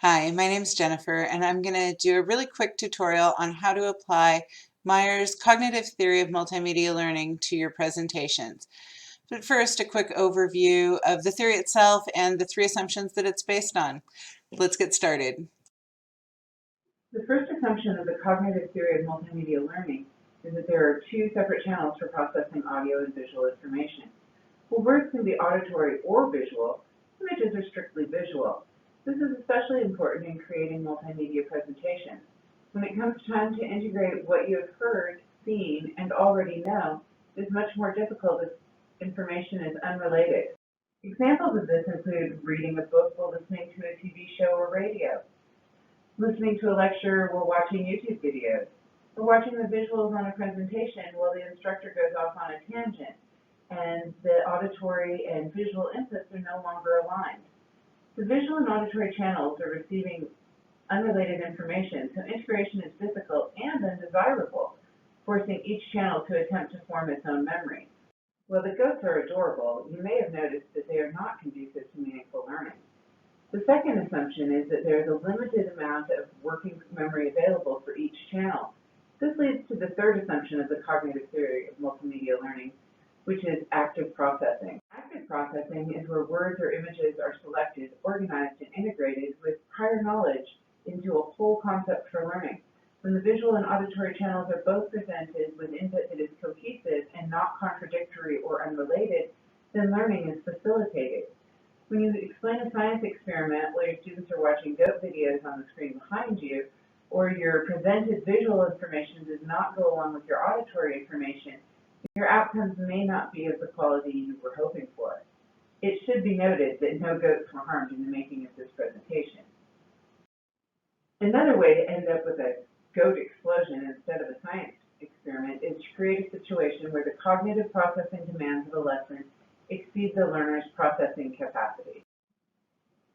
Hi, my name's Jennifer, and I'm going to do a really quick tutorial on how to apply Meyer's cognitive theory of multimedia learning to your presentations. But first, a quick overview of the theory itself and the three assumptions that it's based on. Let's get started. The first assumption of the cognitive theory of multimedia learning is that there are two separate channels for processing audio and visual information. While words can be auditory or visual, images are strictly visual. This is especially important in creating multimedia presentations. When it comes time to integrate what you have heard, seen, and already know, it is much more difficult if information is unrelated. Examples of this include reading a book while listening to a TV show or radio, listening to a lecture while watching YouTube videos, or watching the visuals on a presentation while the instructor goes off on a tangent, and the auditory and visual inputs are no longer aligned. The visual and auditory channels are receiving unrelated information, so integration is difficult and undesirable, forcing each channel to attempt to form its own memory. While the goats are adorable, you may have noticed that they are not conducive to meaningful learning. The second assumption is that there is a limited amount of working memory available for each channel. This leads to the third assumption of the cognitive theory of multimedia learning, which is active processing. Active processing is where words or images are selected, organized, and integrated with prior knowledge into a whole concept for learning. When the visual and auditory channels are both presented with input that is cohesive and not contradictory or unrelated, then learning is facilitated. When you explain a science experiment while your students are watching goat videos on the screen behind you, or your presented visual information does not go along with your auditory information, your outcomes may not be of the quality you were hoping for. It should be noted that no goats were harmed in the making of this presentation. Another way to end up with a goat explosion instead of a science experiment is to create a situation where the cognitive processing demands of a lesson exceed the learner's processing capacity.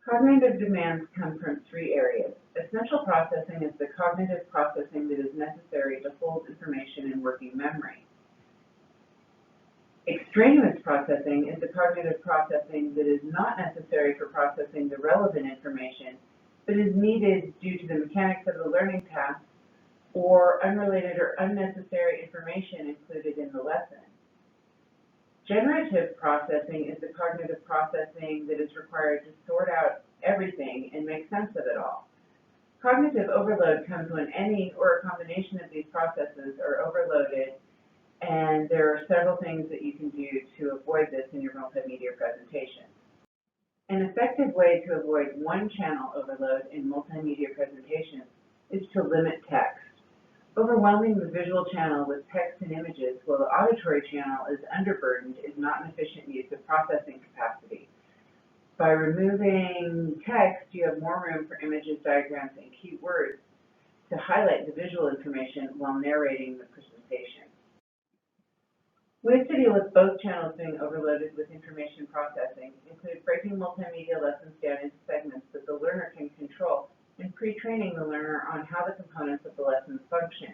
Cognitive demands come from three areas. Essential processing is the cognitive processing that is necessary to hold information in working memory. Extraneous processing is the cognitive processing that is not necessary for processing the relevant information, but is needed due to the mechanics of the learning task or unrelated or unnecessary information included in the lesson. Generative processing is the cognitive processing that is required to sort out everything and make sense of it all. Cognitive overload comes when any or a combination of these processes are overloaded, and there are several things that you can do to avoid this in your multimedia presentation. An effective way to avoid one channel overload in multimedia presentations is to limit text. Overwhelming the visual channel with text and images while the auditory channel is underburdened is not an efficient use of processing capacity. By removing text, you have more room for images, diagrams, and keywords to highlight the visual information while narrating the presentation. Ways to deal with both channels being overloaded with information processing include breaking multimedia lessons down into segments that the learner can control and pre-training the learner on how the components of the lessons function.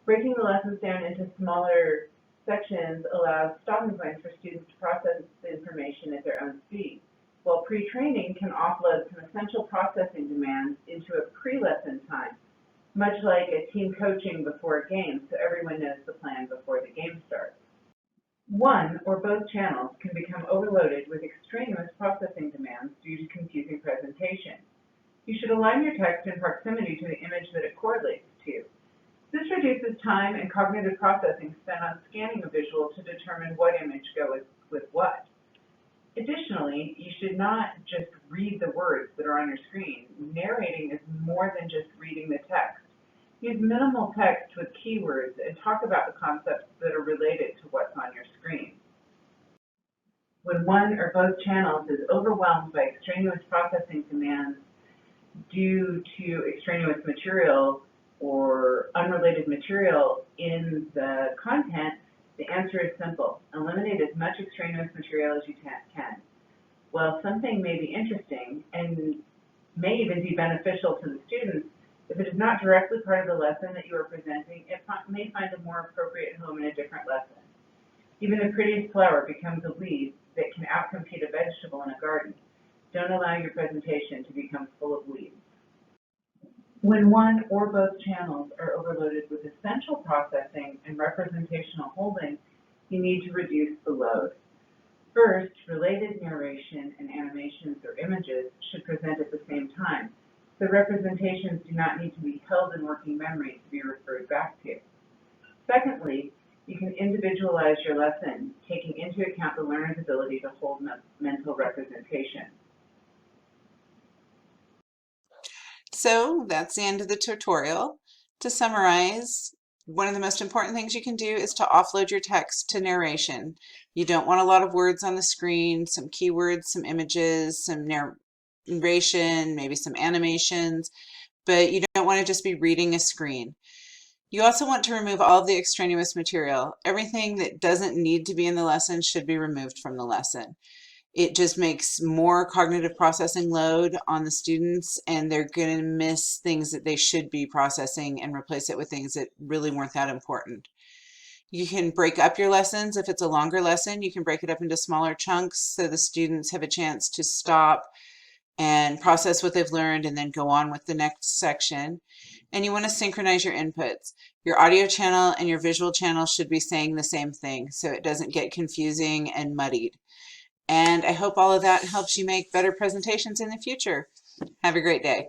Breaking the lessons down into smaller sections allows stopping points for students to process the information at their own speed, while pre-training can offload some essential processing demands into a pre-lesson time, much like a team coaching before a game so everyone knows the plan before the game starts. One or both channels can become overloaded with extraneous processing demands due to confusing presentation. You should align your text in proximity to the image that it correlates to. This reduces time and cognitive processing spent on scanning a visual to determine what image goes with what. Additionally, you should not just read the words that are on your screen. Narrating is more than just reading the text. Use minimal text with keywords and talk about the concepts that are related to what's on your screen. When one or both channels is overwhelmed by extraneous processing demands due to extraneous material or unrelated material in the content, the answer is simple. Eliminate as much extraneous material as you can. While something may be interesting and may even be beneficial to the students, if it is not directly part of the lesson that you are presenting, it may find a more appropriate home in a different lesson. Even the prettiest flower becomes a weed that can outcompete a vegetable in a garden. Don't allow your presentation to become full of weeds. When one or both channels are overloaded with essential processing and representational holding, you need to reduce the load. First, related narration and animations or images should present at the same time, so representations do not need to be held in working memory to be referred back to. Secondly, you can individualize your lesson, taking into account the learner's ability to hold mental representation. So that's the end of the tutorial. To summarize, one of the most important things you can do is to offload your text to narration. You don't want a lot of words on the screen, some keywords, some images, some narration, maybe some animations, but you don't want to just be reading a screen. You also want to remove all of the extraneous material. Everything that doesn't need to be in the lesson should be removed from the lesson. It just makes more cognitive processing load on the students, and they're going to miss things that they should be processing and replace it with things that really weren't that important. You can break up your lessons. If it's a longer lesson, you can break it up into smaller chunks so the students have a chance to stop and process what they've learned and then go on with the next section. And you want to synchronize your inputs. Your audio channel and your visual channel should be saying the same thing so it doesn't get confusing and muddied. And I hope all of that helps you make better presentations in the future. Have a great day.